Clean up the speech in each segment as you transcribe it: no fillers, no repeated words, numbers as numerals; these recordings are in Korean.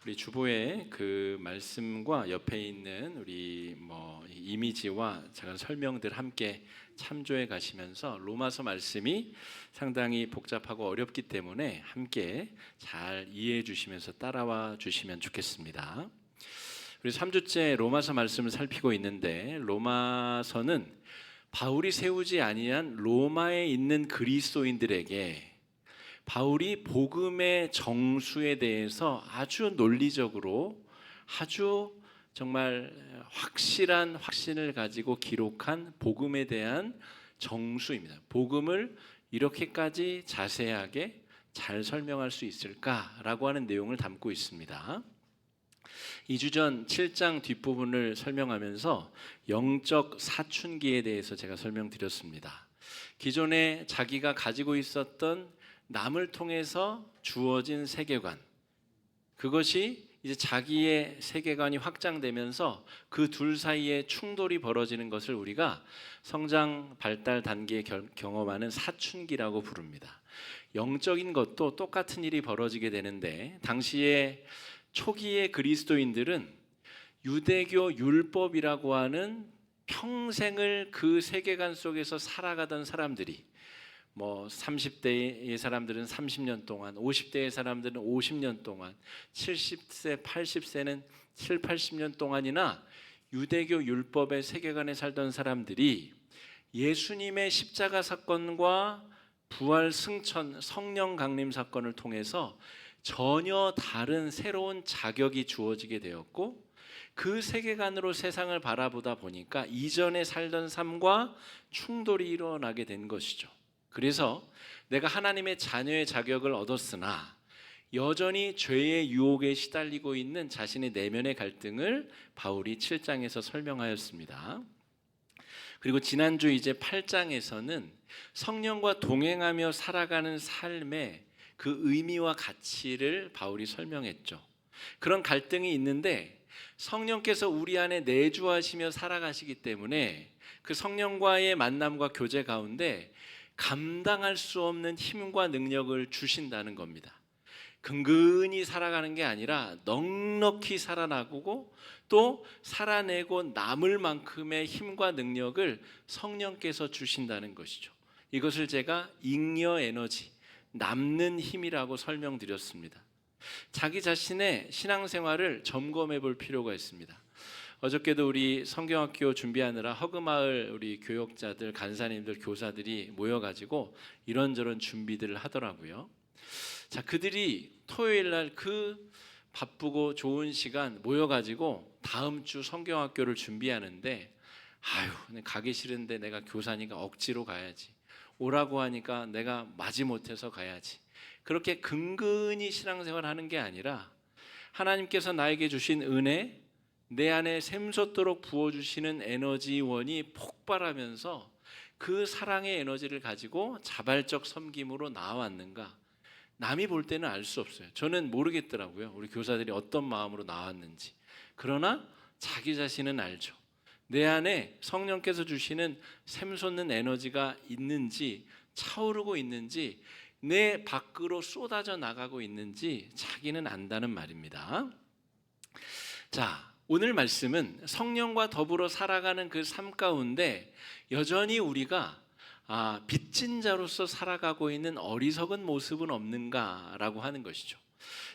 우리 주보의 그 말씀과 옆에 있는 우리 이미지와 제가 설명들 함께 참조해 가시면서 로마서 말씀이 상당히 복잡하고 어렵기 때문에 함께 잘 이해해 주시면서 따라와 주시면 좋겠습니다. 우리 3주째 로마서 말씀을 살피고 있는데, 로마서는 바울이 세우지 아니한 로마에 있는 그리스도인들에게 바울이 복음의 정수에 대해서 아주 논리적으로 아주 정말 확실한 확신을 가지고 기록한 복음에 대한 정수입니다. 복음을 이렇게까지 자세하게 잘 설명할 수 있을까라고 하는 내용을 담고 있습니다. 2주 전 7장 뒷부분을 설명하면서 영적 사춘기에 대해서 제가 설명드렸습니다. 기존에 자기가 가지고 있었던 남을 통해서 주어진 세계관, 그것이 이제 자기의 세계관이 확장되면서 그 둘 사이에 충돌이 벌어지는 것을 우리가 성장 발달 단계에 경험하는 사춘기라고 부릅니다. 영적인 것도 똑같은 일이 벌어지게 되는데, 당시에 초기의 그리스도인들은 유대교 율법이라고 하는 평생을 그 세계관 속에서 살아가던 사람들이 30대의 사람들은 30년 동안, 50대의 사람들은 50년 동안, 70세, 80세는 7, 80년 동안이나 유대교 율법의 세계관에 살던 사람들이 예수님의 십자가 사건과 부활 승천 성령 강림 사건을 통해서 전혀 다른 새로운 자격이 주어지게 되었고, 그 세계관으로 세상을 바라보다 보니까 이전에 살던 삶과 충돌이 일어나게 된 것이죠. 그래서 내가 하나님의 자녀의 자격을 얻었으나 여전히 죄의 유혹에 시달리고 있는 자신의 내면의 갈등을 바울이 7장에서 설명하였습니다. 그리고 지난주 이제 8장에서는 성령과 동행하며 살아가는 삶의 그 의미와 가치를 바울이 설명했죠. 그런 갈등이 있는데 성령께서 우리 안에 내주하시며 살아가시기 때문에 그 성령과의 만남과 교제 가운데 감당할 수 없는 힘과 능력을 주신다는 겁니다. 근근히 살아가는 게 아니라 넉넉히 살아나고 또 살아내고 남을 만큼의 힘과 능력을 성령께서 주신다는 것이죠. 이것을 제가 잉여 에너지, 남는 힘이라고 설명드렸습니다. 자기 자신의 신앙생활을 점검해 볼 필요가 있습니다. 어저께도 우리 성경학교 준비하느라 허그마을 우리 교역자들, 간사님들, 교사들이 모여가지고 이런저런 준비들을 하더라고요. 자, 그들이 토요일 날 그 바쁘고 좋은 시간 모여가지고 다음 주 성경학교를 준비하는데, 가기 싫은데 내가 교사니까 억지로 가야지, 오라고 하니까 내가 마지못해서 가야지, 그렇게 근근히 신앙생활 하는 게 아니라 하나님께서 나에게 주신 은혜, 내 안에 샘솟도록 부어주시는 에너지원이 폭발하면서 그 사랑의 에너지를 가지고 자발적 섬김으로 나왔는가, 남이 볼 때는 알 수 없어요. 저는 모르겠더라고요, 우리 교사들이 어떤 마음으로 나왔는지. 그러나 자기 자신은 알죠. 내 안에 성령께서 주시는 샘솟는 에너지가 있는지, 차오르고 있는지, 내 밖으로 쏟아져 나가고 있는지 자기는 안다는 말입니다. 자, 오늘 말씀은 성령과 더불어 살아가는 그 삶 가운데 여전히 우리가 빚진 자로서 살아가고 있는 어리석은 모습은 없는가라고 하는 것이죠.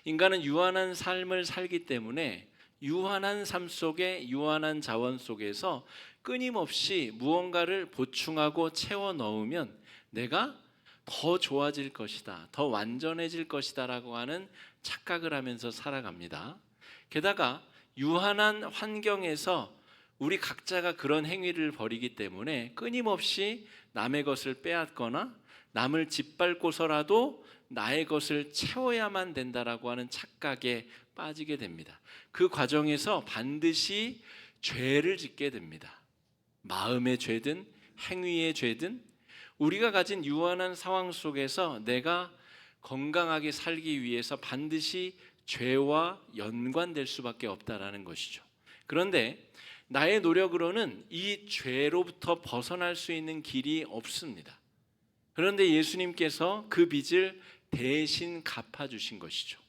인간은 유한한 삶을 살기 때문에 유한한 삶 속에, 유한한 자원 속에서 끊임없이 무언가를 보충하고 채워 넣으면 내가 더 좋아질 것이다, 더 완전해질 것이다 라고 하는 착각을 하면서 살아갑니다. 게다가 유한한 환경에서 우리 각자가 그런 행위를 벌이기 때문에 끊임없이 남의 것을 빼앗거나 남을 짓밟고서라도 나의 것을 채워야만 된다라고 하는 착각에 빠지게 됩니다. 그 과정에서 반드시 죄를 짓게 됩니다. 마음의 죄든 행위의 죄든 우리가 가진 유한한 상황 속에서 내가 건강하게 살기 위해서 반드시 죄와 연관될 수밖에 없다라는 것이죠. 그런데 나의 노력으로는 이 죄로부터 벗어날 수 있는 길이 없습니다. 그런데 예수님께서 그 빚을 대신 갚아주신 것이죠.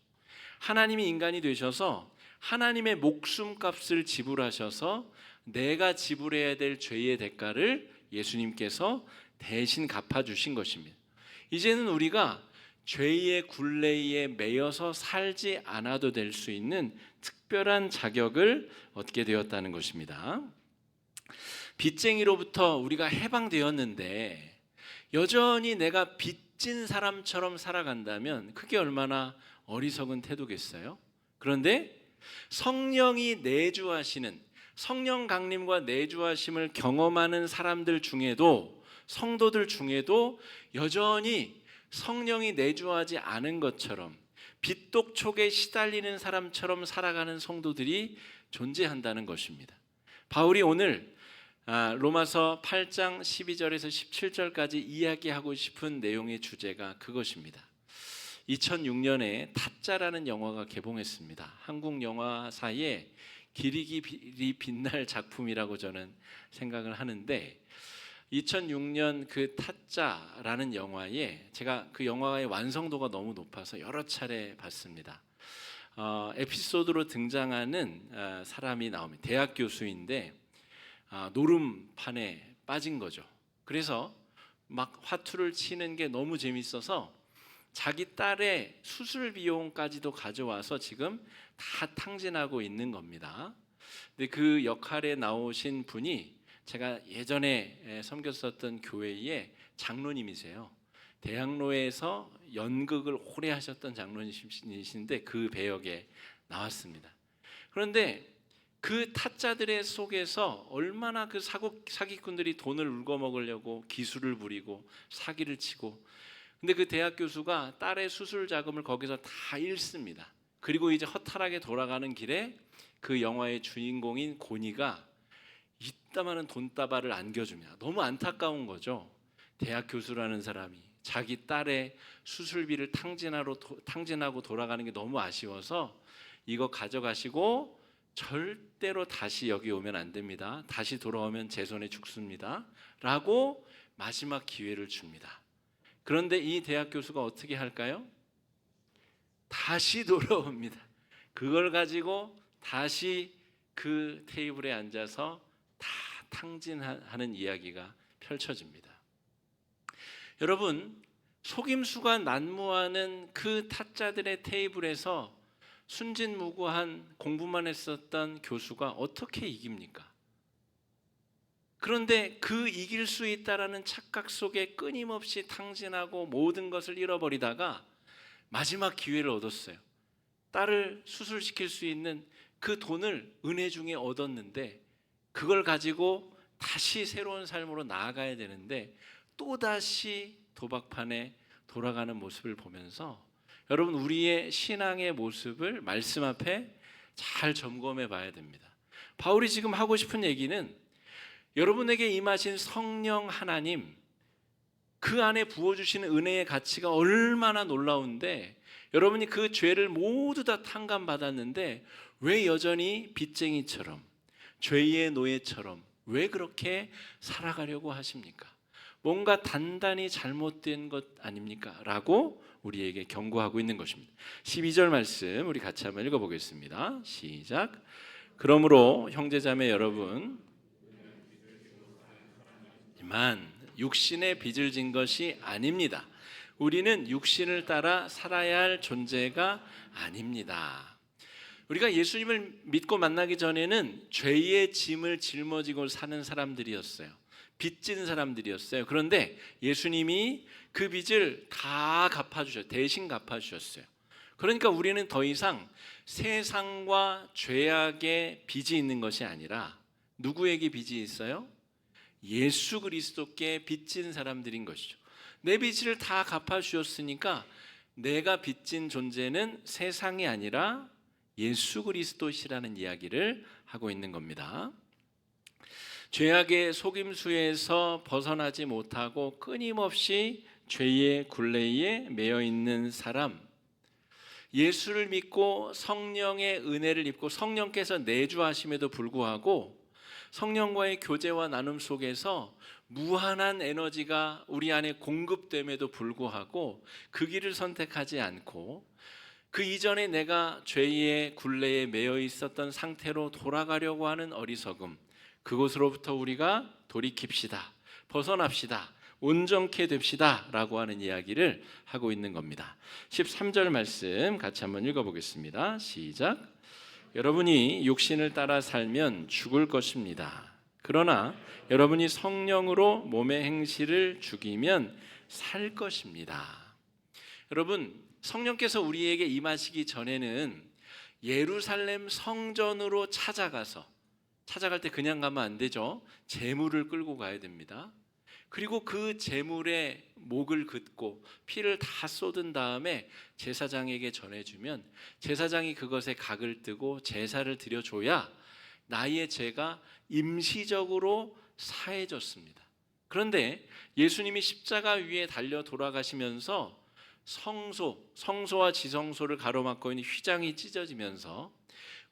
하나님이 인간이 되셔서 하나님의 목숨값을 지불하셔서 내가 지불해야 될 죄의 대가를 예수님께서 대신 갚아주신 것입니다. 이제는 우리가 죄의 굴레에 매여서 살지 않아도 될 수 있는 특별한 자격을 얻게 되었다는 것입니다. 빚쟁이로부터 우리가 해방되었는데 여전히 내가 빚진 사람처럼 살아간다면 그게 얼마나 어리석은 태도겠어요? 그런데 성령이 내주하시는, 성령 강림과 내주하심을 경험하는 사람들 중에도, 성도들 중에도 여전히 성령이 내주하지 않은 것처럼 빚독촉에 시달리는 사람처럼 살아가는 성도들이 존재한다는 것입니다. 바울이 오늘 로마서 8장 12절에서 17절까지 이야기하고 싶은 내용의 주제가 그것입니다. 2006년에 타짜라는 영화가 개봉했습니다. 한국 영화사에 길이 빛날 작품이라고 저는 생각을 하는데, 2006년 그 타짜라는 영화에 제가 그 영화의 완성도가 너무 높아서 여러 차례 봤습니다. 에피소드로 등장하는 사람이 나옵니다. 대학 교수인데 노름판에 빠진 거죠. 그래서 막 화투를 치는 게 너무 재밌어서 자기 딸의 수술 비용까지도 가져와서 지금 다 탕진하고 있는 겁니다. 근데 그 역할에 나오신 분이 제가 예전에 섬겼었던 교회의 장로님이세요. 대학로에서 연극을 오래 하셨던 장로님이신데 그 배역에 나왔습니다. 그런데 그 타짜들의 속에서 얼마나 그 사기꾼들이 돈을 울거먹으려고 기술을 부리고 사기를 치고, 근데 그 대학 교수가 딸의 수술 자금을 거기서 다 잃습니다. 그리고 이제 허탈하게 돌아가는 길에 그 영화의 주인공인 고니가 이따마는 돈다발을 안겨줍니다. 너무 안타까운 거죠. 대학 교수라는 사람이 자기 딸의 수술비를 탕진하고 돌아가는 게 너무 아쉬워서 이거 가져가시고 절대로 다시 여기 오면 안 됩니다. 다시 돌아오면 제 손에 죽습니다. 라고 마지막 기회를 줍니다. 그런데 이 대학 교수가 어떻게 할까요? 다시 돌아옵니다. 그걸 가지고 다시 그 테이블에 앉아서 다 탕진하는 이야기가 펼쳐집니다. 여러분, 속임수가 난무하는 그 타짜들의 테이블에서 순진무구한 공부만 했었던 교수가 어떻게 이깁니까? 그런데 그 이길 수 있다라는 착각 속에 끊임없이 탕진하고 모든 것을 잃어버리다가 마지막 기회를 얻었어요. 딸을 수술시킬 수 있는 그 돈을 은혜 중에 얻었는데 그걸 가지고 다시 새로운 삶으로 나아가야 되는데 또다시 도박판에 돌아가는 모습을 보면서 여러분, 우리의 신앙의 모습을 말씀 앞에 잘 점검해 봐야 됩니다. 바울이 지금 하고 싶은 얘기는 여러분에게 임하신 성령 하나님, 그 안에 부어주시는 은혜의 가치가 얼마나 놀라운데 여러분이 그 죄를 모두 다 탕감받았는데 왜 여전히 빚쟁이처럼, 죄의 노예처럼 왜 그렇게 살아가려고 하십니까? 뭔가 단단히 잘못된 것 아닙니까? 라고 우리에게 경고하고 있는 것입니다. 12절 말씀 우리 같이 한번 읽어보겠습니다. 시작. 그러므로 형제자매 여러분, 만 육신의 빚을 진 것이 아닙니다. 우리는 육신을 따라 살아야 할 존재가 아닙니다. 우리가 예수님을 믿고 만나기 전에는 죄의 짐을 짊어지고 사는 사람들이었어요. 빚진 사람들이었어요. 그런데 예수님이 그 빚을 다 갚아주셨어요. 대신 갚아주셨어요. 그러니까 우리는 더 이상 세상과 죄악의 빚이 있는 것이 아니라 누구에게 빚이 있어요? 예수 그리스도께 빚진 사람들인 것이죠. 내 빚을 다 갚아주셨으니까 내가 빚진 존재는 세상이 아니라 예수 그리스도시라는 이야기를 하고 있는 겁니다. 죄악의 속임수에서 벗어나지 못하고 끊임없이 죄의 굴레에 매여 있는 사람, 예수를 믿고 성령의 은혜를 입고 성령께서 내주하심에도 불구하고 성령과의 교제와 나눔 속에서 무한한 에너지가 우리 안에 공급됨에도 불구하고 그 길을 선택하지 않고 그 이전에 내가 죄의 굴레에 매여 있었던 상태로 돌아가려고 하는 어리석음, 그곳으로부터 우리가 돌이킵시다, 벗어납시다, 온전케 됩시다 라고 하는 이야기를 하고 있는 겁니다. 13절 말씀 같이 한번 읽어보겠습니다. 시작. 여러분이 육신을 따라 살면 죽을 것입니다. 그러나 여러분이 성령으로 몸의 행실을 죽이면 살 것입니다. 여러분, 성령께서 우리에게 임하시기 전에는 예루살렘 성전으로 찾아갈 때 그냥 가면 안 되죠. 제물을 끌고 가야 됩니다. 그리고 그 제물에 목을 긋고 피를 다 쏟은 다음에 제사장에게 전해주면 제사장이 그것에 각을 뜨고 제사를 드려줘야 나의 죄가 임시적으로 사해졌습니다. 그런데 예수님이 십자가 위에 달려 돌아가시면서 성소와 지성소를 가로막고 있는 휘장이 찢어지면서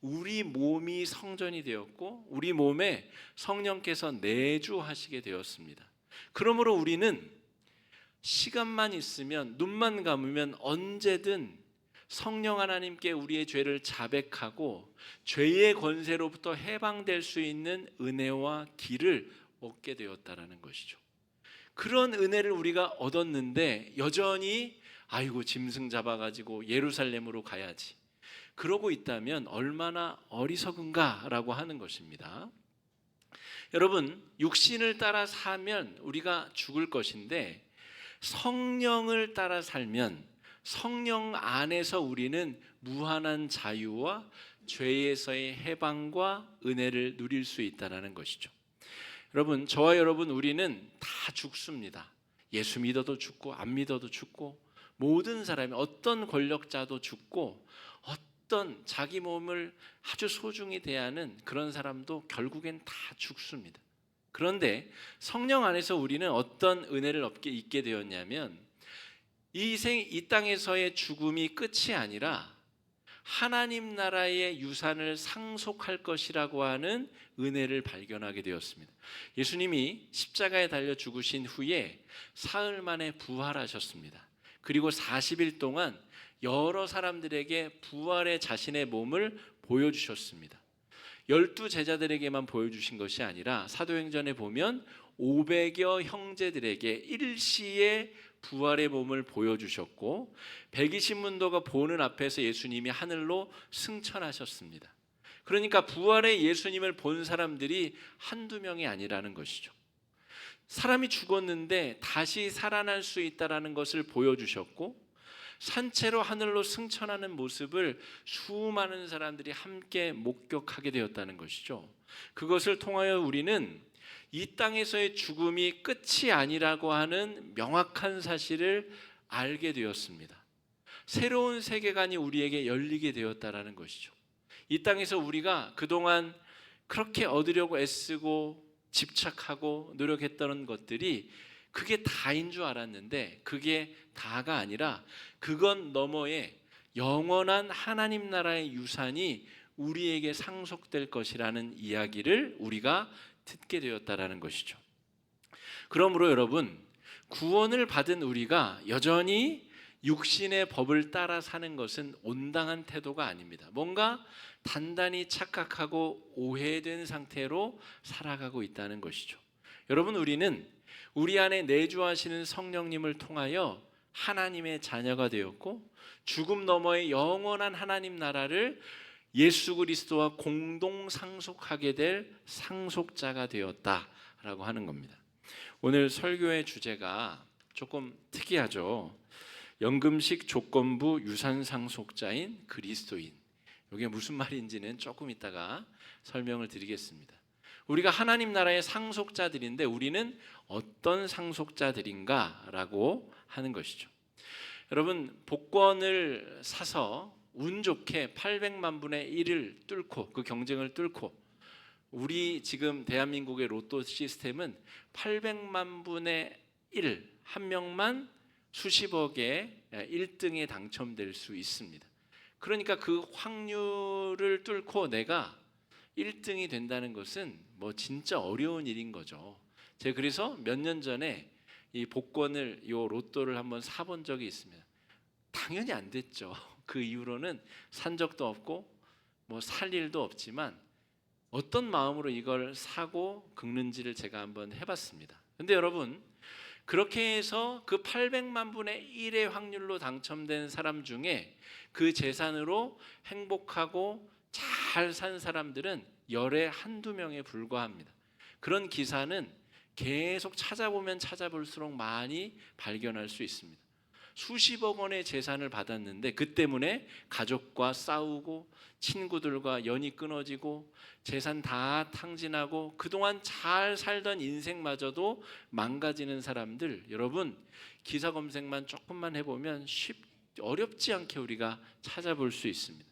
우리 몸이 성전이 되었고 우리 몸에 성령께서 내주하시게 되었습니다. 그러므로 우리는 시간만 있으면, 눈만 감으면 언제든 성령 하나님께 우리의 죄를 자백하고 죄의 권세로부터 해방될 수 있는 은혜와 길을 얻게 되었다라는 것이죠. 그런 은혜를 우리가 얻었는데 여전히 아이고 짐승 잡아가지고 예루살렘으로 가야지, 그러고 있다면 얼마나 어리석은가라고 하는 것입니다. 여러분, 육신을 따라 사면 우리가 죽을 것인데 성령을 따라 살면 성령 안에서 우리는 무한한 자유와 죄에서의 해방과 은혜를 누릴 수 있다는 것이죠. 여러분, 저와 여러분 우리는 다 죽습니다. 예수 믿어도 죽고 안 믿어도 죽고, 모든 사람이, 어떤 권력자도 죽고, 어떤 자기 몸을 아주 소중히 대하는 그런 사람도 결국엔 다 죽습니다. 그런데 성령 안에서 우리는 어떤 은혜를 얻게 되었냐면 이 땅에서의 죽음이 끝이 아니라 하나님 나라의 유산을 상속할 것이라고 하는 은혜를 발견하게 되었습니다. 예수님이 십자가에 달려 죽으신 후에 사흘 만에 부활하셨습니다. 그리고 40일 동안 여러 사람들에게 부활의 자신의 몸을 보여주셨습니다. 12 제자들에게만 보여주신 것이 아니라 사도행전에 보면 500여 형제들에게 일시에 부활의 몸을 보여주셨고 120문도가 보는 앞에서 예수님이 하늘로 승천하셨습니다. 그러니까 부활의 예수님을 본 사람들이 한두 명이 아니라는 것이죠. 사람이 죽었는데 다시 살아날 수 있다는 것을 보여주셨고 산채로 하늘로 승천하는 모습을 수많은 사람들이 함께 목격하게 되었다는 것이죠. 그것을 통하여 우리는 이 땅에서의 죽음이 끝이 아니라고 하는 명확한 사실을 알게 되었습니다. 새로운 세계관이 우리에게 열리게 되었다는 것이죠. 이 땅에서 우리가 그동안 그렇게 얻으려고 애쓰고 집착하고 노력했던 것들이 그게 다인 줄 알았는데 그게 다가 아니라 그건 너머에 영원한 하나님 나라의 유산이 우리에게 상속될 것이라는 이야기를 우리가 듣게 되었다라는 것이죠. 그러므로 여러분, 구원을 받은 우리가 여전히 육신의 법을 따라 사는 것은 온당한 태도가 아닙니다. 뭔가 단단히 착각하고 오해된 상태로 살아가고 있다는 것이죠. 여러분, 우리는 우리 안에 내주하시는 성령님을 통하여 하나님의 자녀가 되었고 죽음 너머의 영원한 하나님 나라를 예수 그리스도와 공동 상속하게 될 상속자가 되었다라고 하는 겁니다. 오늘 설교의 주제가 조금 특이하죠. 연금식 조건부 유산 상속자인 그리스도인. 이게 무슨 말인지는 조금 이따가 설명을 드리겠습니다. 우리가 하나님 나라의 상속자들인데 우리는 어떤 상속자들인가라고 하는 것이죠. 여러분, 복권을 사서 운 좋게 800만 분의 1을 뚫고, 그 경쟁을 뚫고, 우리 지금 대한민국의 로또 시스템은 800만 분의 1, 한 명만 수십억의 1등에 당첨될 수 있습니다. 그러니까 그 확률을 뚫고 내가 1등이 된다는 것은 뭐 진짜 어려운 일인 거죠. 제가 그래서 몇 년 전에 이 복권을, 요 로또를 한번 사본 적이 있습니다. 당연히 안 됐죠. 그 이후로는 산 적도 없고 뭐 살 일도 없지만 어떤 마음으로 이걸 사고 긁는지를 제가 한번 해봤습니다. 근데 여러분, 그렇게 해서 그 800만 분의 1의 확률로 당첨된 사람 중에 그 재산으로 행복하고 잘 산 사람들은 열에 한두 명에 불과합니다. 그런 기사는 계속 찾아보면 찾아볼수록 많이 발견할 수 있습니다. 수십억 원의 재산을 받았는데 그 때문에 가족과 싸우고 친구들과 연이 끊어지고 재산 다 탕진하고 그동안 잘 살던 인생마저도 망가지는 사람들, 여러분 기사 검색만 조금만 해보면 어렵지 않게 우리가 찾아볼 수 있습니다.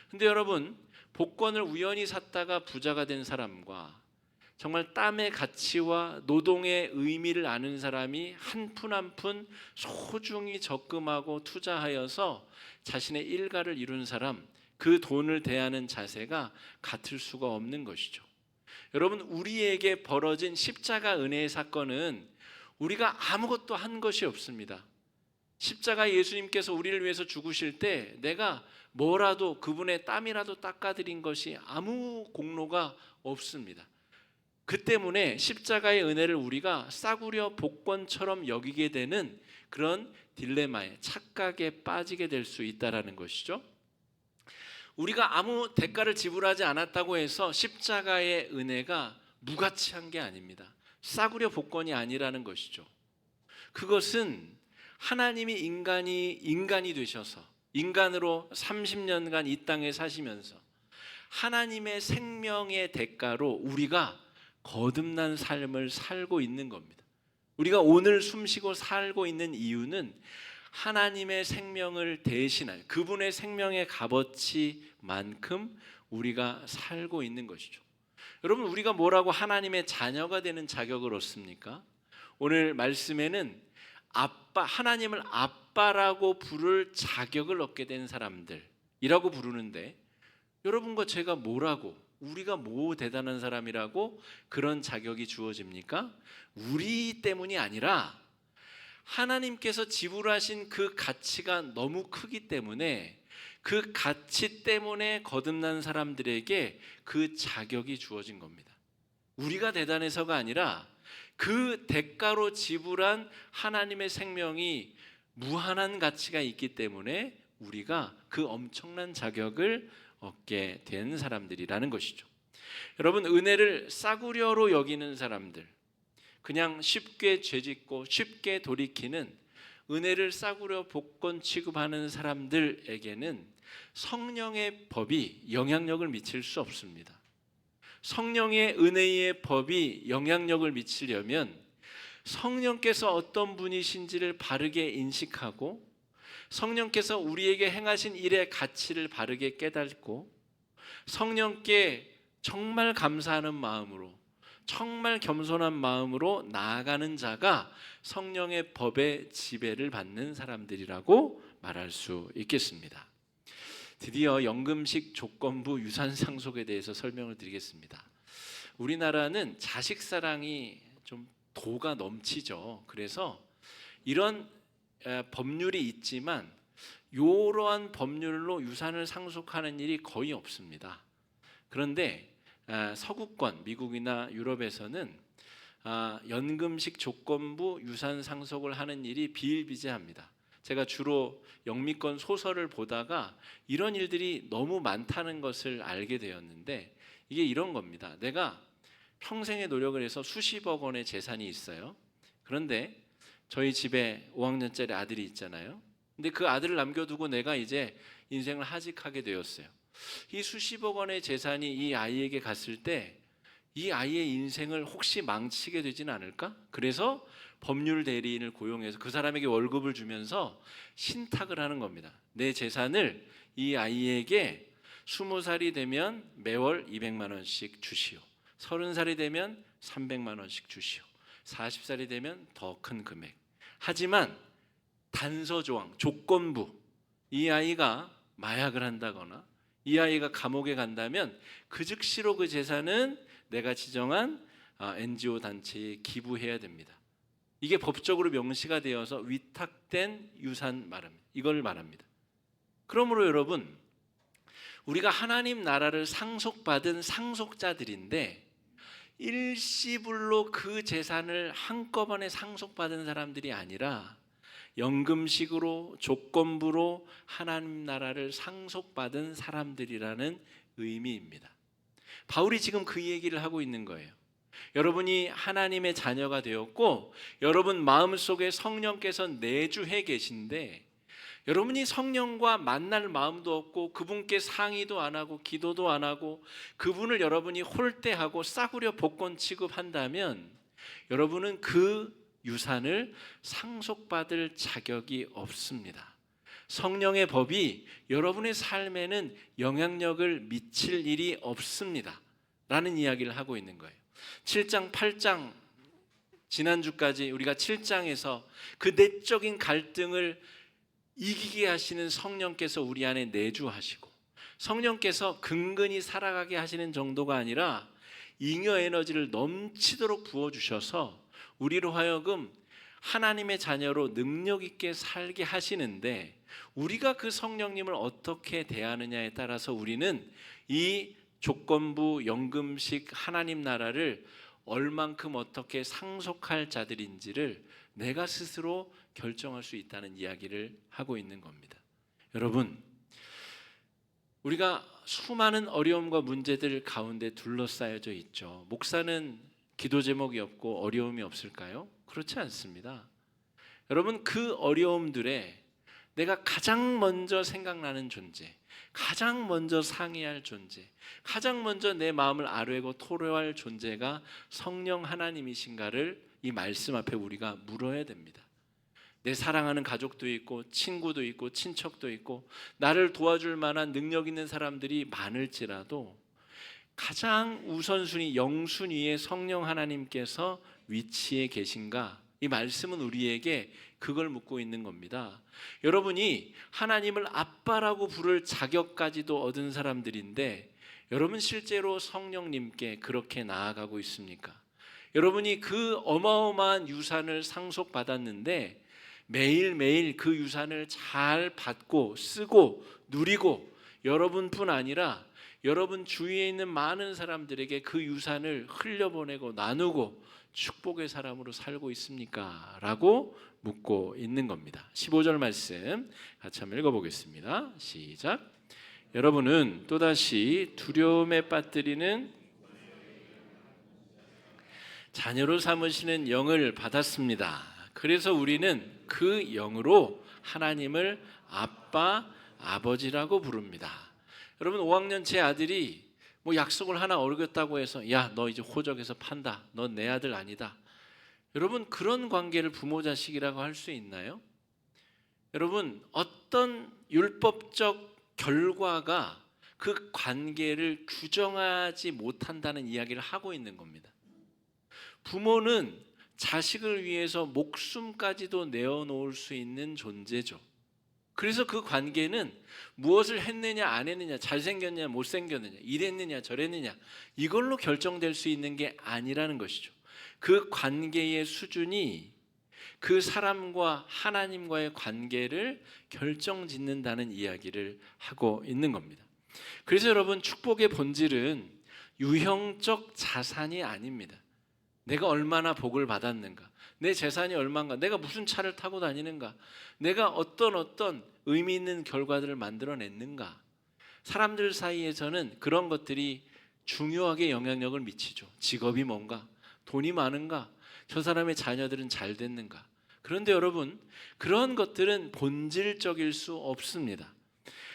근데 여러분, 복권을 우연히 샀다가 부자가 된 사람과 정말 땀의 가치와 노동의 의미를 아는 사람이 한 푼 한 푼 소중히 적금하고 투자하여서 자신의 일가를 이룬 사람, 그 돈을 대하는 자세가 같을 수가 없는 것이죠. 여러분, 우리에게 벌어진 십자가 은혜의 사건은 우리가 아무것도 한 것이 없습니다. 십자가 예수님께서 우리를 위해서 죽으실 때 내가 뭐라도 그분의 땀이라도 닦아드린 것이 아무 공로가 없습니다. 그 때문에 십자가의 은혜를 우리가 싸구려 복권처럼 여기게 되는 그런 딜레마에, 착각에 빠지게 될 수 있다는 것이죠. 우리가 아무 대가를 지불하지 않았다고 해서 십자가의 은혜가 무가치한 게 아닙니다. 싸구려 복권이 아니라는 것이죠. 그것은 하나님이 인간이 되셔서 인간으로 30년간 이 땅에 사시면서 하나님의 생명의 대가로 우리가 거듭난 삶을 살고 있는 겁니다. 우리가 오늘 숨쉬고 살고 있는 이유는 하나님의 생명을 대신하여 그분의 생명의 값어치만큼 우리가 살고 있는 것이죠. 여러분, 우리가 뭐라고 하나님의 자녀가 되는 자격을 얻습니까? 오늘 말씀에는 하나님을 아빠라고 부를 자격을 얻게 된 사람들이라고 부르는데, 여러분과 제가 우리가 뭐 대단한 사람이라고 그런 자격이 주어집니까? 우리 때문이 아니라 하나님께서 지불하신 그 가치가 너무 크기 때문에 그 가치 때문에 거듭난 사람들에게 그 자격이 주어진 겁니다. 우리가 대단해서가 아니라 그 대가로 지불한 하나님의 생명이 무한한 가치가 있기 때문에 우리가 그 엄청난 자격을 얻게 된 사람들이라는 것이죠. 여러분, 은혜를 싸구려로 여기는 사람들, 그냥 쉽게 죄짓고 쉽게 돌이키는 은혜를 싸구려 복권 취급하는 사람들에게는 성령의 법이 영향력을 미칠 수 없습니다. 성령의 은혜의 법이 영향력을 미치려면 성령께서 어떤 분이신지를 바르게 인식하고 성령께서 우리에게 행하신 일의 가치를 바르게 깨닫고 성령께 정말 감사하는 마음으로, 정말 겸손한 마음으로 나아가는 자가 성령의 법의 지배를 받는 사람들이라고 말할 수 있겠습니다. 드디어 연금식 조건부 유산 상속에 대해서 설명을 드리겠습니다. 우리나라는 자식 사랑이 좀 도가 넘치죠. 그래서 이런 법률이 있지만 이러한 법률로 유산을 상속하는 일이 거의 없습니다. 그런데 서구권, 미국이나 유럽에서는 연금식 조건부 유산 상속을 하는 일이 비일비재합니다. 제가 주로 영미권 소설을 보다가 이런 일들이 너무 많다는 것을 알게 되었는데, 이게 이런 겁니다. 내가 평생의 노력을 해서 수십억 원의 재산이 있어요. 그런데 저희 집에 5학년짜리 아들이 있잖아요. 근데 그 아들을 남겨두고 내가 이제 인생을 하직하게 되었어요. 이 수십억 원의 재산이 이 아이에게 갔을 때 이 아이의 인생을 혹시 망치게 되지는 않을까? 그래서 법률 대리인을 고용해서 그 사람에게 월급을 주면서 신탁을 하는 겁니다. 내 재산을 이 아이에게 20살이 되면 매월 200만 원씩 주시오. 30살이 되면 300만 원씩 주시오. 40살이 되면 더 큰 금액. 하지만 단서 조항, 조건부, 이 아이가 마약을 한다거나 이 아이가 감옥에 간다면 그 즉시로 그 재산은 내가 지정한 NGO 단체에 기부해야 됩니다. 이게 법적으로 명시가 되어서 위탁된 유산 말합니다. 이걸 말합니다. 그러므로 여러분, 우리가 하나님 나라를 상속받은 상속자들인데 일시불로 그 재산을 한꺼번에 상속받은 사람들이 아니라 연금식으로 조건부로 하나님 나라를 상속받은 사람들이라는 의미입니다. 바울이 지금 그 얘기를 하고 있는 거예요. 여러분이 하나님의 자녀가 되었고 여러분 마음속에 성령께서 내주해 계신데 여러분이 성령과 만날 마음도 없고 그분께 상의도 안 하고 기도도 안 하고 그분을 여러분이 홀대하고 싸구려 복권 취급한다면 여러분은 그 유산을 상속받을 자격이 없습니다. 성령의 법이 여러분의 삶에는 영향력을 미칠 일이 없습니다 라는 이야기를 하고 있는 거예요. 7장 8장 지난주까지 우리가 7장에서 그 내적인 갈등을 이기게 하시는 성령께서 우리 안에 내주하시고 성령께서 근근히 살아가게 하시는 정도가 아니라 잉여 에너지를 넘치도록 부어주셔서 우리로 하여금 하나님의 자녀로 능력 있게 살게 하시는데 우리가 그 성령님을 어떻게 대하느냐에 따라서 우리는 이 조건부 연금식 하나님 나라를 얼만큼 어떻게 상속할 자들인지를 내가 스스로 결정할 수 있다는 이야기를 하고 있는 겁니다. 여러분, 우리가 수많은 어려움과 문제들 가운데 둘러싸여져 있죠. 목사는 기도 제목이 없고 어려움이 없을까요? 그렇지 않습니다. 여러분, 그 어려움들에 내가 가장 먼저 생각나는 존재, 가장 먼저 상의할 존재, 가장 먼저 내 마음을 아뢰고 토로할 존재가 성령 하나님이신가를 이 말씀 앞에 우리가 물어야 됩니다. 내 사랑하는 가족도 있고 친구도 있고 친척도 있고 나를 도와줄 만한 능력 있는 사람들이 많을지라도 가장 우선순위 영순위에 성령 하나님께서 위치해 계신가? 이 말씀은 우리에게 그걸 묻고 있는 겁니다. 여러분이 하나님을 아빠라고 부를 자격까지도 얻은 사람들인데 여러분 실제로 성령님께 그렇게 나아가고 있습니까? 여러분이 그 어마어마한 유산을 상속받았는데 매일매일 그 유산을 잘 받고 쓰고 누리고 여러분뿐 아니라 여러분 주위에 있는 많은 사람들에게 그 유산을 흘려보내고 나누고 축복의 사람으로 살고 있습니까? 라고 묻고 있는 겁니다. 15절 말씀 같이 한번 읽어보겠습니다. 시작. 여러분은 또다시 두려움에 빠뜨리는 자녀로 삼으시는 영을 받았습니다. 그래서 우리는 그 영으로 하나님을 아빠, 아버지라고 부릅니다. 여러분 5학년 제 아들이 뭐 약속을 하나 어겼다고 해서 야, 너 이제 호적에서 판다. 넌 내 아들 아니다. 여러분 그런 관계를 부모 자식이라고 할 수 있나요? 여러분 어떤 율법적 결과가 그 관계를 규정하지 못한다는 이야기를 하고 있는 겁니다. 부모는 자식을 위해서 목숨까지도 내어놓을 수 있는 존재죠. 그래서 그 관계는 무엇을 했느냐 안 했느냐, 잘생겼냐 못생겼느냐, 이랬느냐 저랬느냐 이걸로 결정될 수 있는 게 아니라는 것이죠. 그 관계의 수준이 그 사람과 하나님과의 관계를 결정짓는다는 이야기를 하고 있는 겁니다. 그래서 여러분 축복의 본질은 유형적 자산이 아닙니다. 내가 얼마나 복을 받았는가, 내 재산이 얼마인가, 내가 무슨 차를 타고 다니는가, 내가 어떤 의미 있는 결과들을 만들어냈는가. 사람들 사이에서는 그런 것들이 중요하게 영향력을 미치죠. 직업이 뭔가, 돈이 많은가, 저 사람의 자녀들은 잘 됐는가. 그런데 여러분 그런 것들은 본질적일 수 없습니다.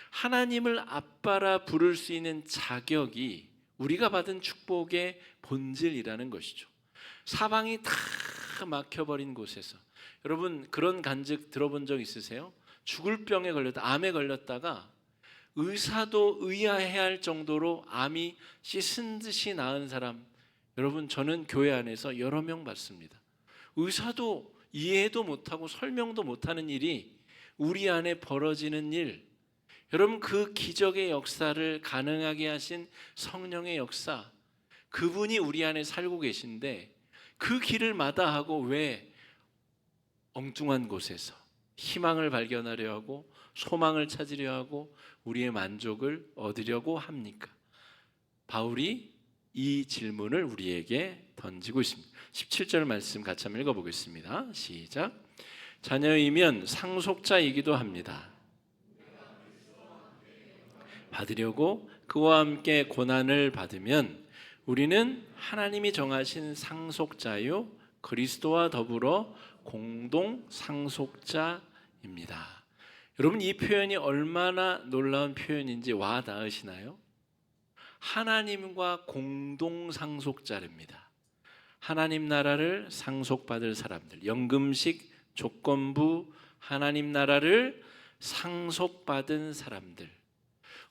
하나님을 아빠라 부를 수 있는 자격이 우리가 받은 축복의 본질이라는 것이죠. 사방이 다 막혀버린 곳에서 여러분 그런 간증 들어본 적 있으세요? 죽을 병에 걸렸다, 암에 걸렸다가 의사도 의아해할 정도로 암이 씻은 듯이 나은 사람, 여러분 저는 교회 안에서 여러 명 봤습니다. 의사도 이해도 못하고 설명도 못하는 일이 우리 안에 벌어지는 일, 여러분 그 기적의 역사를 가능하게 하신 성령의 역사, 그분이 우리 안에 살고 계신데 그 길을 마다하고 왜 엉뚱한 곳에서 희망을 발견하려 하고 소망을 찾으려 하고 우리의 만족을 얻으려고 합니까? 바울이 이 질문을 우리에게 던지고 있습니다. 17절 말씀 같이 한번 읽어보겠습니다. 시작. 자녀이면 상속자이기도 합니다. 받으려고 그와 함께 고난을 받으면 우리는 하나님이 정하신 상속자요 그리스도와 더불어 공동 상속자입니다. 여러분, 이 표현이 얼마나 놀라운 표현인지 와 닿으시나요? 하나님과 공동 상속자입니다. 하나님 나라를 상속받을 사람들, 연금식 조건부 하나님 나라를 상속받은 사람들,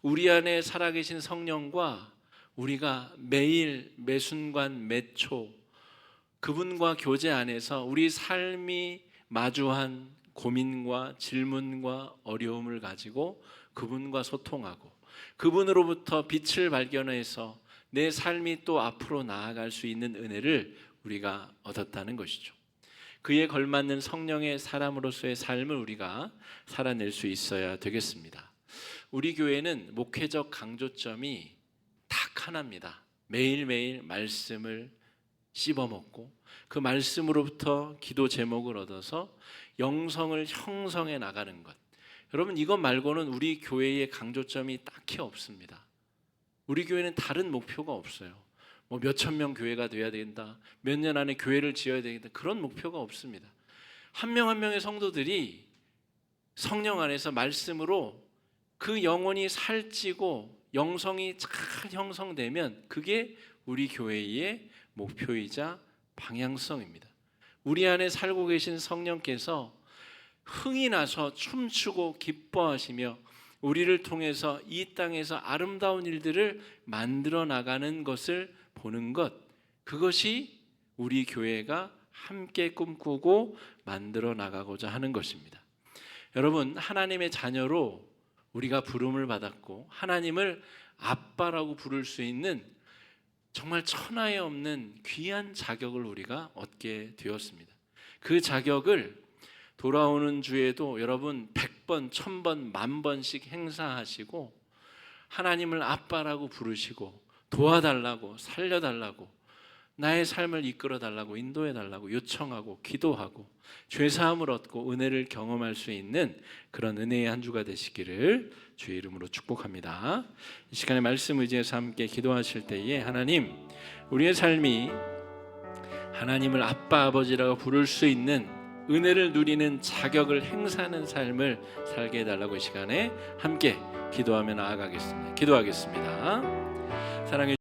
우리 안에 살아계신 성령과 우리가 매일 매순간 매초 그분과 교제 안에서 우리 삶이 마주한 고민과 질문과 어려움을 가지고 그분과 소통하고 그분으로부터 빛을 발견해서 내 삶이 또 앞으로 나아갈 수 있는 은혜를 우리가 얻었다는 것이죠. 그에 걸맞는 성령의 사람으로서의 삶을 우리가 살아낼 수 있어야 되겠습니다. 우리 교회는 목회적 강조점이 딱 하나입니다. 매일매일 말씀을 씹어먹고 그 말씀으로부터 기도 제목을 얻어서 영성을 형성해 나가는 것. 여러분, 이것 말고는 우리 교회의 강조점이 딱히 없습니다. 우리 교회는 다른 목표가 없어요. 뭐 몇천 명 교회가 돼야 된다, 몇 년 안에 교회를 지어야 되겠다, 그런 목표가 없습니다. 한 명 한 명의 성도들이 성령 안에서 말씀으로 그 영혼이 살찌고 영성이 잘 형성되면 그게 우리 교회의 목표이자 방향성입니다. 우리 안에 살고 계신 성령께서 흥이 나서 춤추고 기뻐하시며 우리를 통해서 이 땅에서 아름다운 일들을 만들어 나가는 것을 보는 것, 그것이 우리 교회가 함께 꿈꾸고 만들어 나가고자 하는 것입니다. 여러분, 하나님의 자녀로 우리가 부름을 받았고 하나님을 아빠라고 부를 수 있는 정말 천하에 없는 귀한 자격을 우리가 얻게 되었습니다. 그 자격을 돌아오는 주에도 여러분 100번, 1000번, 10,000번씩 행사하시고 하나님을 아빠라고 부르시고 도와달라고, 살려달라고, 나의 삶을 이끌어달라고, 인도해달라고 요청하고 기도하고 죄사함을 얻고 은혜를 경험할 수 있는 그런 은혜의 한 주가 되시기를 주의 이름으로 축복합니다. 이 시간에 말씀 의지해서 함께 기도하실 때에 하나님, 우리의 삶이 하나님을 아빠, 아버지라고 부를 수 있는 은혜를 누리는 자격을 행사하는 삶을 살게 해달라고 이 시간에 함께 기도하며 나아가겠습니다. 기도하겠습니다. 사랑해